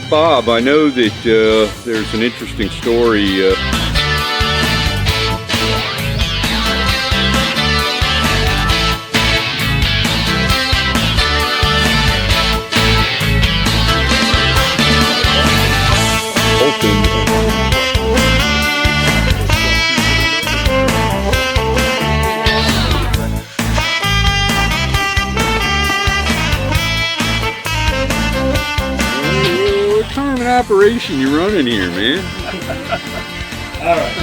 Bob, I know that there's an interesting story. What kind of an operation you running here, man? All right.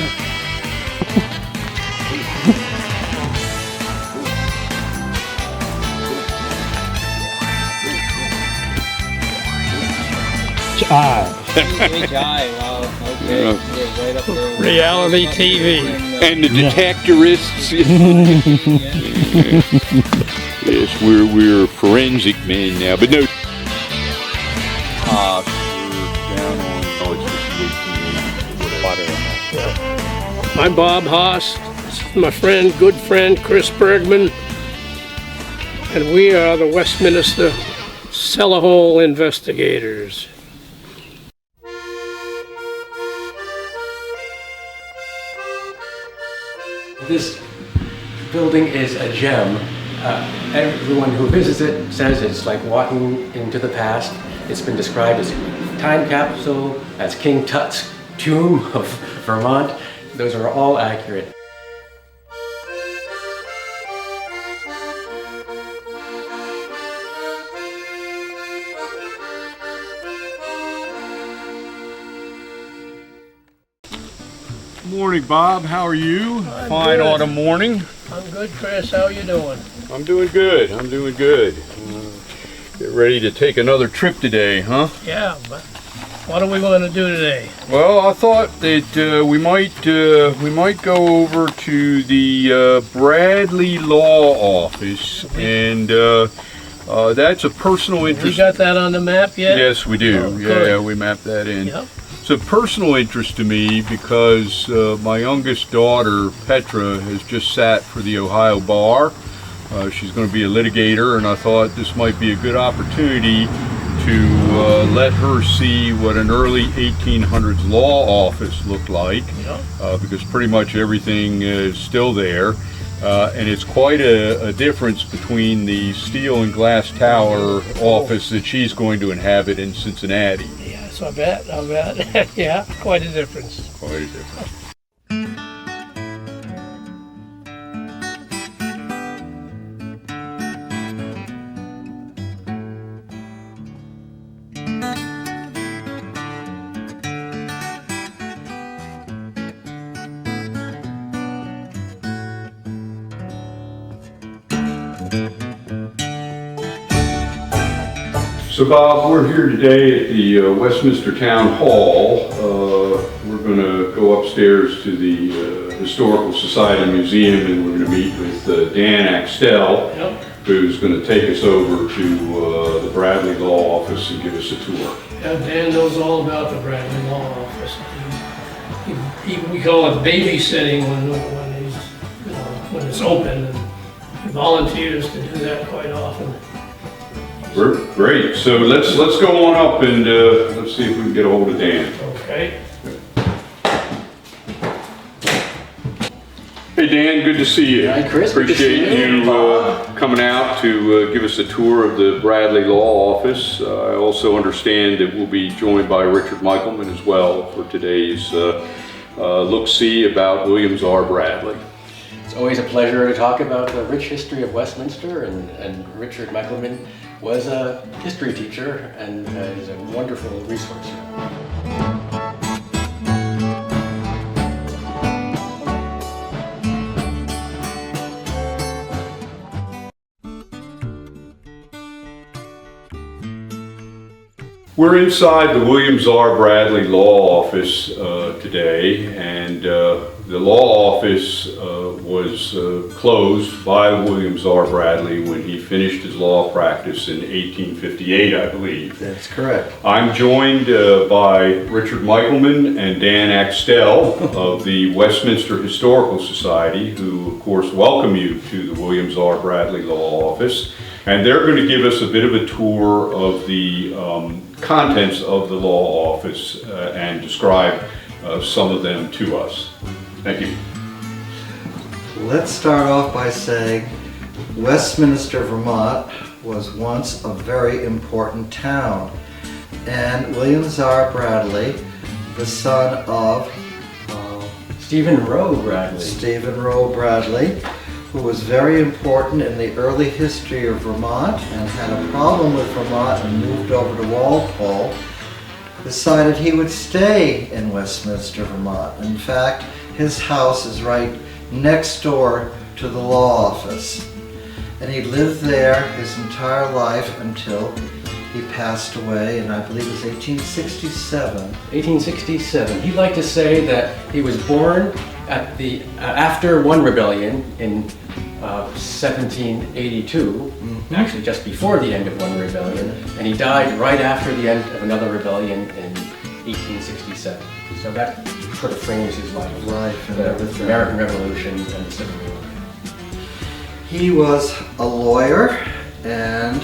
HI, wow, okay. Yeah, right up there. Reality TV. And the detectorists. Yes, we're forensic men now, but no. We're down on, oh, it's just the 1880s. I'm Bob Haas. This is my friend, good friend, Chris Bergman. And we are the Westminster Cellar Hole Investigators. This building is a gem. Everyone who visits it says it's like walking into the past. It's been described as a time capsule, as King Tut's tomb of Vermont. Those are all accurate. Morning, Bob. How are you? Fine good. autumn morning. I'm good, Chris. How you doing? I'm doing good. I'm doing good. Get ready to take another trip today, huh? Yeah, but what are we going to do today? Well, I thought that we might go over to the Bradley Law Office, and that's a personal We interest. got that on the map yet? Yes, we do. Oh, good. Yeah, we mapped that in. Yep. It's a personal interest to me because my youngest daughter, Petra, has just sat for the Ohio bar. She's going to be a litigator, and I thought this might be a good opportunity to let her see what an early 1800s law office looked like, because pretty much everything is still there. And it's quite a difference between the steel and glass tower office that she's going to inhabit in Cincinnati. Yes, I bet. Yeah, quite a difference. Quite a difference. So Bob, we're here today at the Westminster Town Hall. We're going to go upstairs to the Historical Society Museum, and we're going to meet with Dan Axtell, who's going to take us over to the Bradley Law Office and give us a tour. Yeah, Dan knows all about the Bradley Law Office. We call it babysitting when it's open, and he volunteers to do that quite often. Great. So let's go on up and let's see if we can get a hold of Dan. Okay. Hey Dan, good to see you. Hi Chris, Appreciate you coming out to give us a tour of the Bradley Law Office. I also understand that we'll be joined by Richard Michelman as well for today's look-see about Williams R. Bradley. It's always a pleasure to talk about the rich history of Westminster, and Richard Michelman was a history teacher and is a wonderful resource. We're inside the Williams R. Bradley Law Office today, and the law office was closed by Williams R. Bradley when he finished his law practice in 1858, I believe. That's correct. I'm joined by Richard Michelman and Dan Axtell of the Westminster Historical Society, who of course welcome you to the Williams R. Bradley Law Office. And they're going to give us a bit of a tour of the contents of the law office and describe some of them to us. Thank you. Let's start off by saying Westminster, Vermont was once a very important town, and William Czar Bradley, the son of Stephen Roe Bradley. Stephen Roe Bradley, who was very important in the early history of Vermont and had a problem with Vermont and moved over to Walpole, decided he would stay in Westminster, Vermont. In fact, his house is right next door to the law office. And he lived there his entire life until he passed away in, I believe it was 1867. 1867. He'd like to say that he was born at the after one rebellion in 1782, actually just before the end of one rebellion, and he died right after the end of another rebellion in 1867. So that sort of frames his life, and the American Revolution and the Civil War. He was a lawyer, and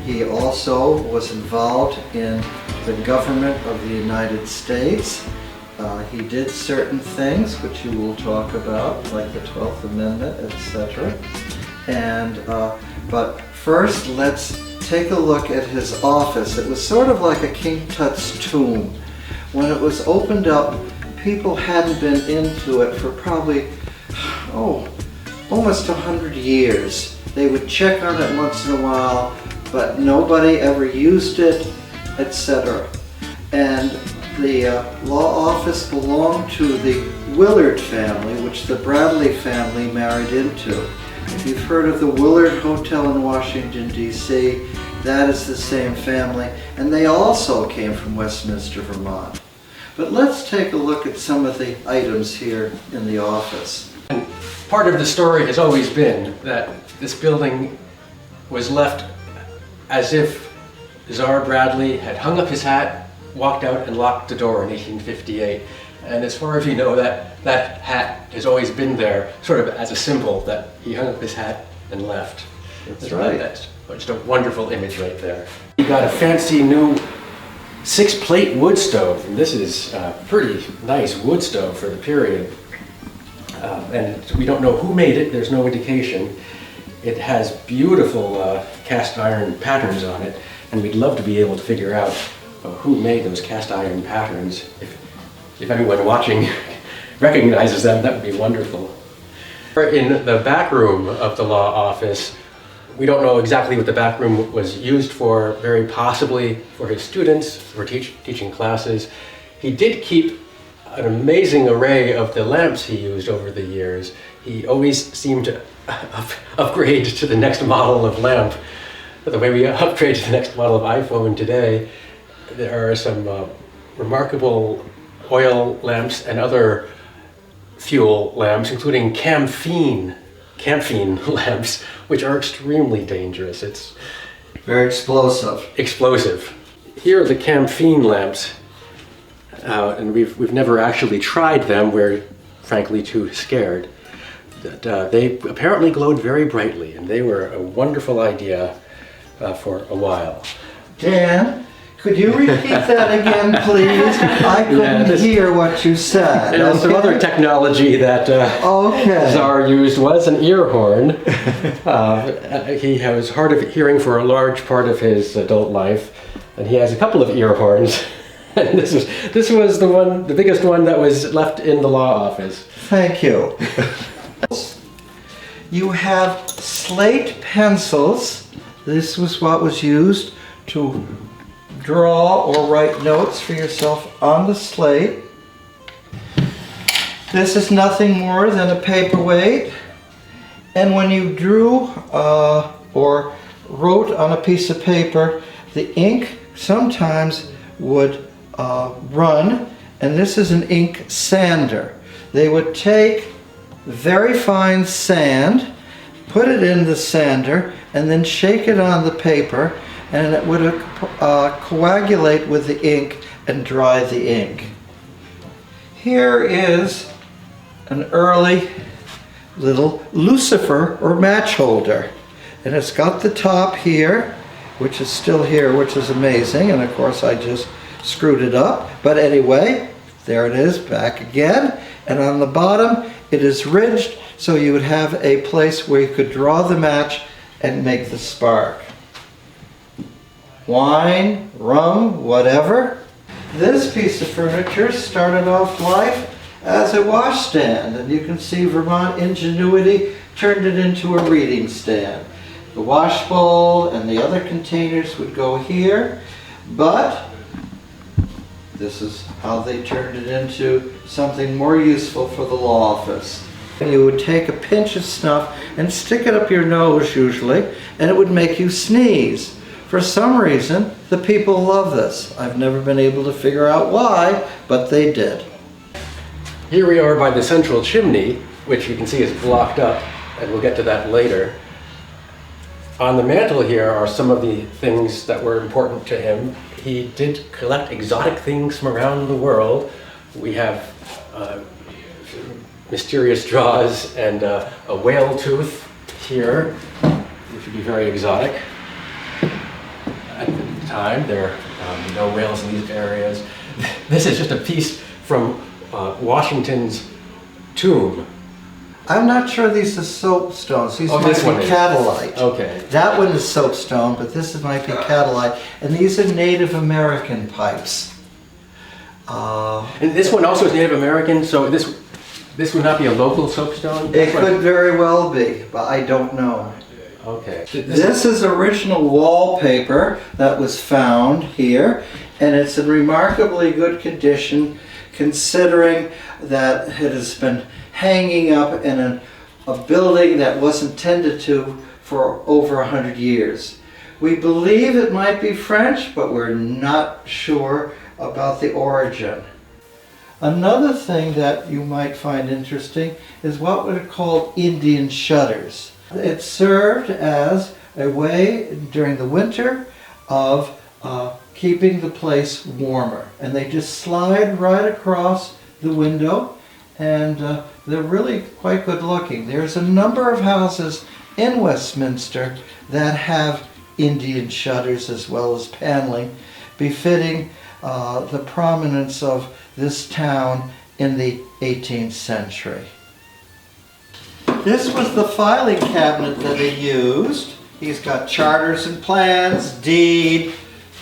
he also was involved in the government of the United States. He did certain things which you will talk about, like the 12th Amendment, etc. And but first, let's take a look at his office. It was sort of like a King Tut's tomb. When it was opened up, people hadn't been into it for probably, almost 100 years. They would check on it once in a while, but nobody ever used it, etc. And the law office belonged to the Willard family, which the Bradley family married into. If you've heard of the Willard Hotel in Washington, D.C., that is the same family, and they also came from Westminster, Vermont. But let's take a look at some of the items here in the office. And part of the story has always been that this building was left as if Czar Bradley had hung up his hat, walked out and locked the door in 1858. And as far as you know, that hat has always been there, sort of as a symbol that he hung up his hat and left. That's right. That's just a wonderful image right there. He got a fancy new 6-plate wood stove, and this is a pretty nice wood stove for the period. And we don't know who made it, there's no indication. It has beautiful cast iron patterns on it, and we'd love to be able to figure out who made those cast iron patterns. If anyone watching recognizes them, that would be wonderful. In the back room of the law office, we don't know exactly what the back room was used for, very possibly for his students, for teaching classes. He did keep an amazing array of the lamps he used over the years. He always seemed to upgrade to the next model of lamp. The way we upgrade to the next model of iPhone today, there are some remarkable oil lamps and other fuel lamps, including camphene lamps, which are extremely dangerous. It's very explosive. Explosive. Here are the camphene lamps, and we've never actually tried them. We're frankly too scared. They apparently glowed very brightly, and they were a wonderful idea for a while. Dan, could you repeat that again, please? I couldn't hear what you said. And some other technology that Czar used was an ear horn. He was hard of hearing for a large part of his adult life, and he has a couple of ear horns. And this was the biggest one that was left in the law office. Thank you. You have slate pencils. This was what was used to draw or write notes for yourself on the slate. This is nothing more than a paperweight, and when you drew or wrote on a piece of paper, the ink sometimes would run, and this is an ink sander. They would take very fine sand, put it in the sander, and then shake it on the paper, and it would coagulate with the ink and dry the ink. Here is an early little lucifer or match holder. And it's got the top here, which is still here, which is amazing. And of course I just screwed it up. But anyway, there it is, back again. And on the bottom, it is ridged, so you would have a place where you could draw the match and make the spark. Wine, rum, whatever. This piece of furniture started off life as a washstand, and you can see Vermont ingenuity turned it into a reading stand. The wash bowl and the other containers would go here, but this is how they turned it into something more useful for the law office. You would take a pinch of snuff and stick it up your nose usually, and it would make you sneeze. For some reason, the people love this. I've never been able to figure out why, but they did. Here we are by the central chimney, which you can see is blocked up, and we'll get to that later. On the mantle here are some of the things that were important to him. He did collect exotic things from around the world. We have mysterious jaws and a whale tooth here, which would be very exotic. At the time, there are no whales in these areas. This is just a piece from Washington's tomb. I'm not sure these are soapstones. These might this be one is. catalite. Okay. That one is soapstone, but this might be catalite. And these are Native American pipes. And this one also is Native American, so this would not be a local soapstone? It could very well be, but I don't know. Okay. This is original wallpaper that was found here, and it's in remarkably good condition considering that it has been hanging up in a building that wasn't tended to for over 100 years. We believe it might be French, but we're not sure about the origin. Another thing that you might find interesting is what are called Indian shutters. It served as a way during the winter of keeping the place warmer. And they just slide right across the window, and they're really quite good looking. There's a number of houses in Westminster that have Indian shutters as well as paneling, befitting the prominence of this town in the 18th century. This was the filing cabinet that he used. He's got charters and plans, deed,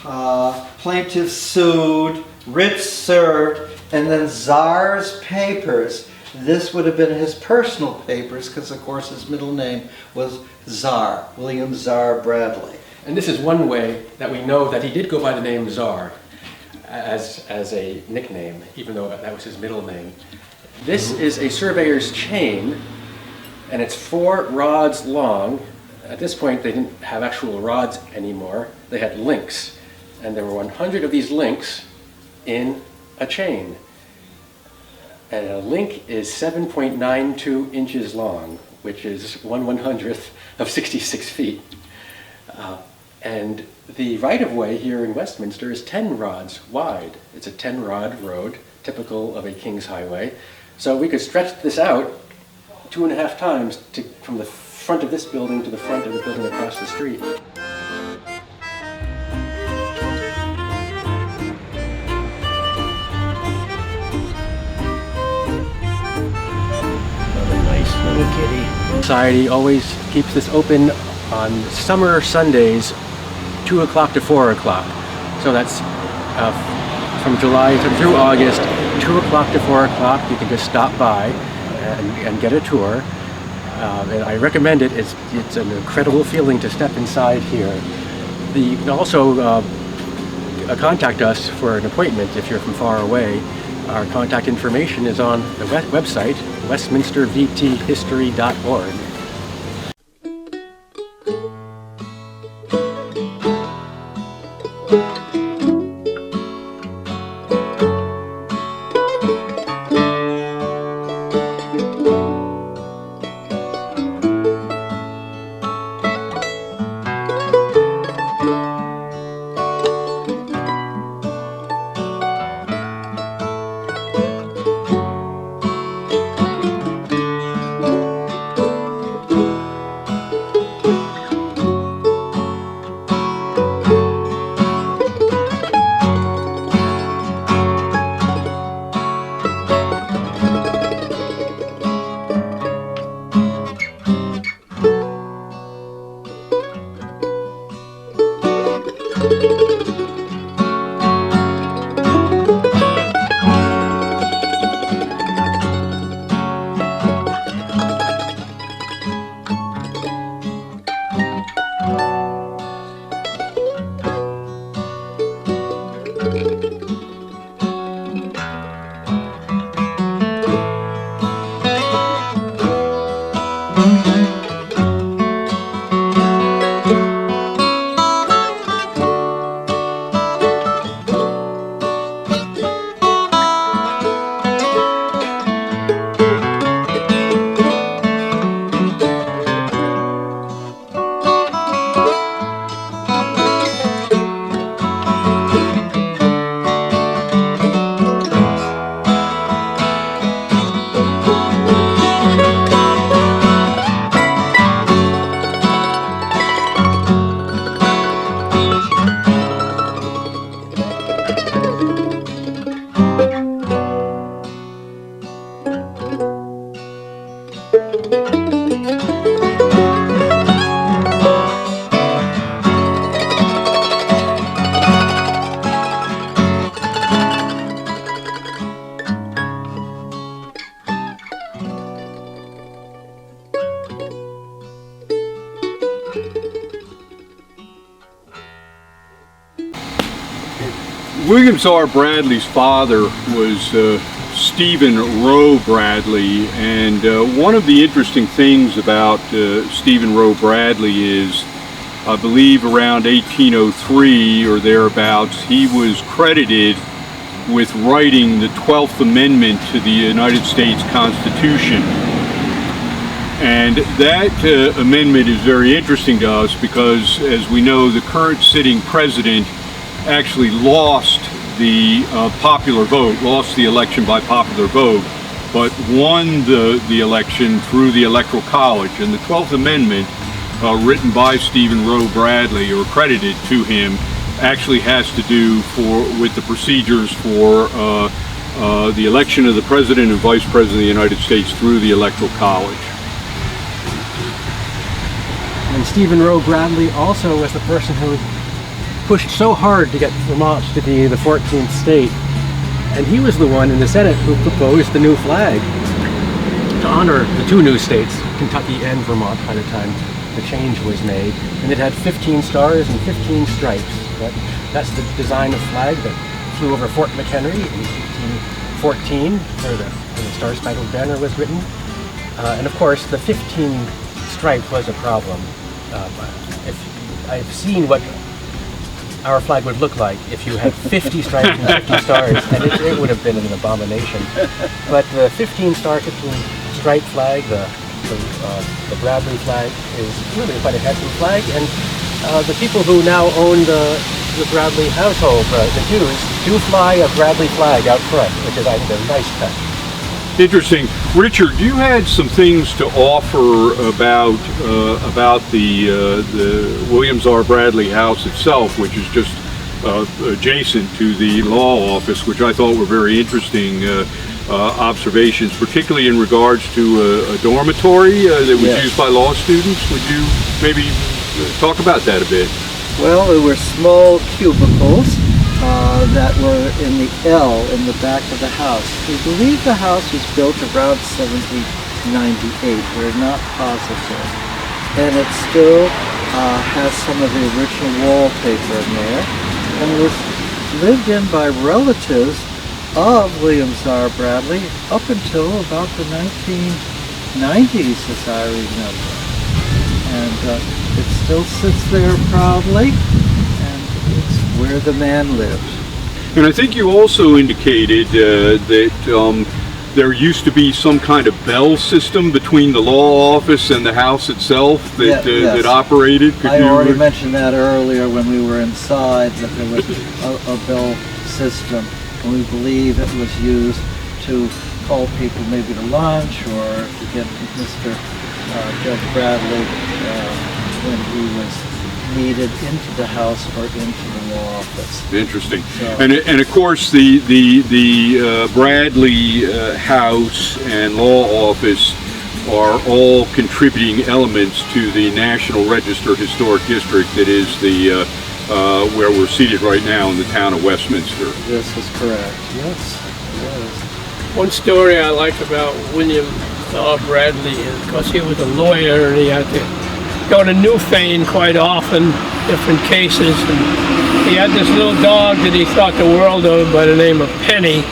plaintiff sued, writ served, and then Czar's papers. This would have been his personal papers because, of course, his middle name was Czar, William Czar Bradley. And this is one way that we know that he did go by the name Czar as a nickname, even though that was his middle name. This is a surveyor's chain, and it's 4 rods long. At this point, they didn't have actual rods anymore. They had links, and there were 100 of these links in a chain. And a link is 7.92 inches long, which is 1/100th of 66 feet. And the right-of-way here in Westminster is 10 rods wide. It's a 10-rod road, typical of a King's Highway. So we could stretch this out 2.5 times from the front of this building to the front of the building across the street. Nice little kitty. Society always keeps this open on summer Sundays, 2 o'clock to 4 o'clock. So that's from July through August, 2 o'clock to 4 o'clock. You can just stop by and get a tour. And I recommend it. It's an incredible feeling to step inside here. You can also contact us for an appointment if you're from far away. Our contact information is on the website, westminstervthistory.org. William Czar Bradley's father was Stephen Roe Bradley, and one of the interesting things about Stephen Roe Bradley is, I believe around 1803 or thereabouts, he was credited with writing the 12th Amendment to the United States Constitution. And that amendment is very interesting to us because, as we know, the current sitting president actually lost the popular vote, lost the election by popular vote, but won the election through the Electoral College. And the 12th Amendment, written by Stephen Roe Bradley, or credited to him, actually has to do with the procedures for the election of the President and Vice President of the United States through the Electoral College. And Stephen Roe Bradley also was the person who pushed so hard to get Vermont to be the 14th state. And he was the one in the Senate who proposed the new flag to honor the two new states, Kentucky and Vermont, by the time the change was made. And it had 15 stars and 15 stripes. That's the design of flag that flew over Fort McHenry in 1814, where the Star-Spangled Banner was written. And of course, the 15 stripe was a problem. I've seen what our flag would look like if you had 50 stripes and 50 stars, and it would have been an abomination. But the 15-star, 15-stripe flag, the Bradley flag, is really quite a handsome flag. And the people who now own the Bradley household, the Jews, do fly a Bradley flag out front, which is, I think, a nice touch. Interesting. Richard, you had some things to offer about the William Czar Bradley house itself, which is just adjacent to the law office, which I thought were very interesting observations, particularly in regards to a dormitory that was used by law students. Would you maybe talk about that a bit? Well, there were small cubicles that were in the L in the back of the house. We believe the house was built around 1798. We're not positive. And it still has some of the original wallpaper in there. And it was lived in by relatives of William Czar Bradley up until about the 1990s, as I remember. And it still sits there proudly, and it's where the man lived. And I think you also indicated that there used to be some kind of bell system between the law office and the house itself that, that operated. I already mentioned that earlier when we were inside, that there was a bell system, and we believe it was used to call people maybe to lunch or to get Mr. Judge Bradley when he was needed into the house or into the law office. Interesting. So, and of course the Bradley house and law office are all contributing elements to the National Register Historic District that is the where we're seated right now in the town of Westminster. This is correct. Yes. Yes. One story I like about William Czar Bradley is because he was a lawyer and he had to go to Newfane quite often, different cases, and he had this little dog that he thought the world of by the name of Penny.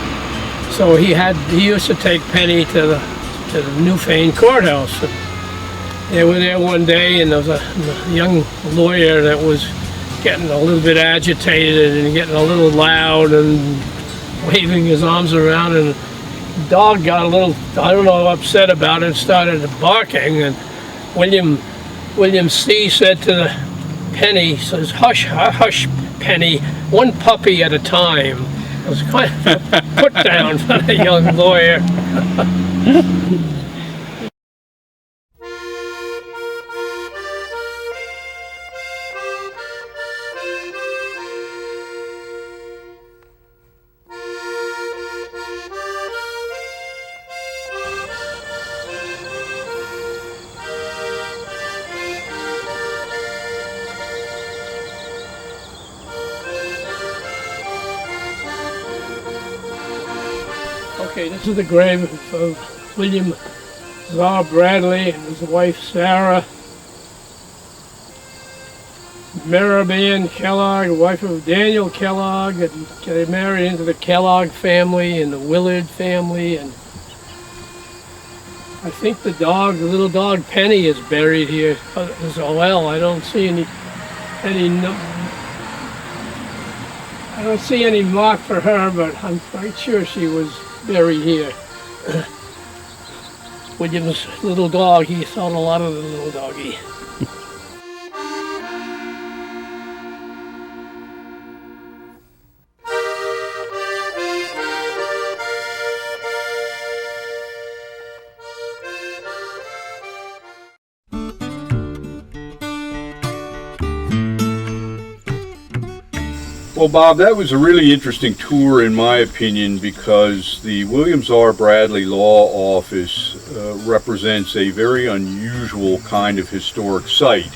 So he used to take Penny to the Newfane courthouse. And they were there one day, and there was a young lawyer that was getting a little bit agitated and getting a little loud and waving his arms around, and the dog got a little, I don't know, upset about it and started barking, and William C. said to the Penny, says, "Hush, hush, Penny, one puppy at a time." It was quite a put down for the young lawyer. Okay, this is the grave of William Czar Bradley and his wife Sarah. Mariband Kellogg, wife of Daniel Kellogg, and they married into the Kellogg family and the Willard family, and I think the little dog Penny is buried here as well. I don't see any I don't see any mark for her, but I'm quite sure she was buried here. William's little dog, he thought a lot of the little doggy. Well, Bob, that was a really interesting tour in my opinion, because the William Czar Bradley Law Office represents a very unusual kind of historic site.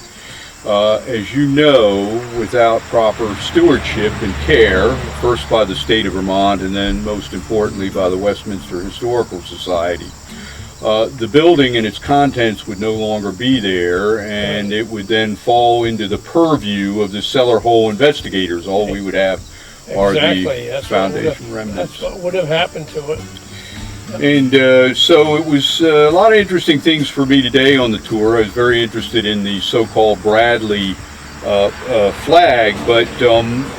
As you know, without proper stewardship and care, first by the state of Vermont and then most importantly by the Westminster Historical Society, the building and its contents would no longer be there, and it would then fall into the purview of the Cellar hole investigators. All we would have are the foundation remnants. That's what would have happened to it. And so it was a lot of interesting things for me today on the tour. I was very interested in the so-called Bradley flag, but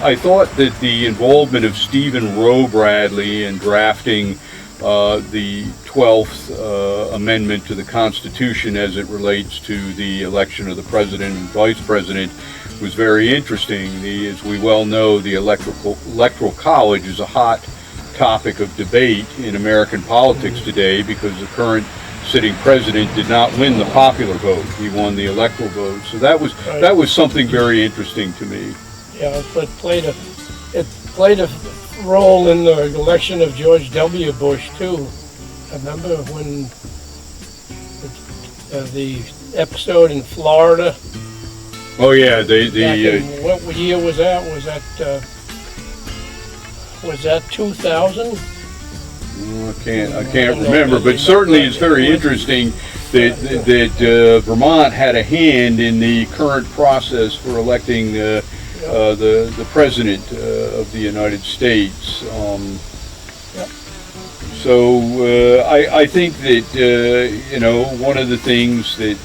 I thought that the involvement of Stephen Roe Bradley in drafting the 12th Amendment to the Constitution as it relates to the election of the President and Vice President was very interesting. As we well know, the Electoral College is a hot topic of debate in American politics today, because the current sitting president did not win the popular vote. He won the electoral vote. So that was something very interesting to me. Yeah, it played a role in the election of George W. Bush too. I remember when the episode in Florida. Oh yeah, what year was that? Was that 2000? I can't remember, but certainly it's very interesting that Vermont had a hand in the current process for electing the president of the United States. So I think that one of the things that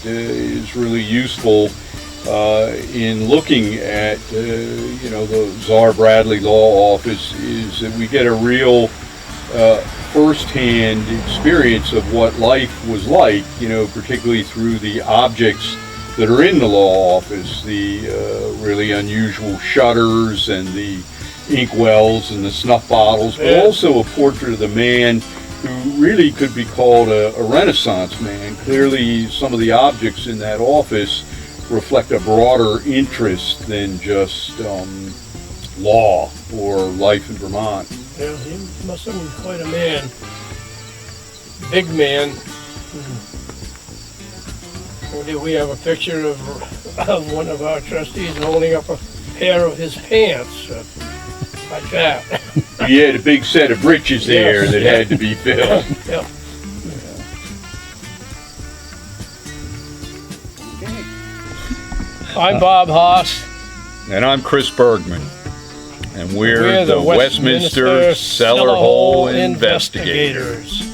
is really useful in looking at the Czar Bradley Law Office is that we get a real first-hand experience of what life was like, particularly through the objects that are in the law office, the really unusual shutters and the inkwells and the snuff bottles, but also a portrait of the man who really could be called a Renaissance man. Clearly, some of the objects in that office reflect a broader interest than just law or life in Vermont. Yeah, he must have been quite a man. Big man. We have a picture of one of our trustees holding up a pair of his pants, like that. He had a big set of breeches there that had to be filled. Yeah. I'm Bob Haas. And I'm Chris Bergman. And we're the Westminster Cellar Hole Investigators.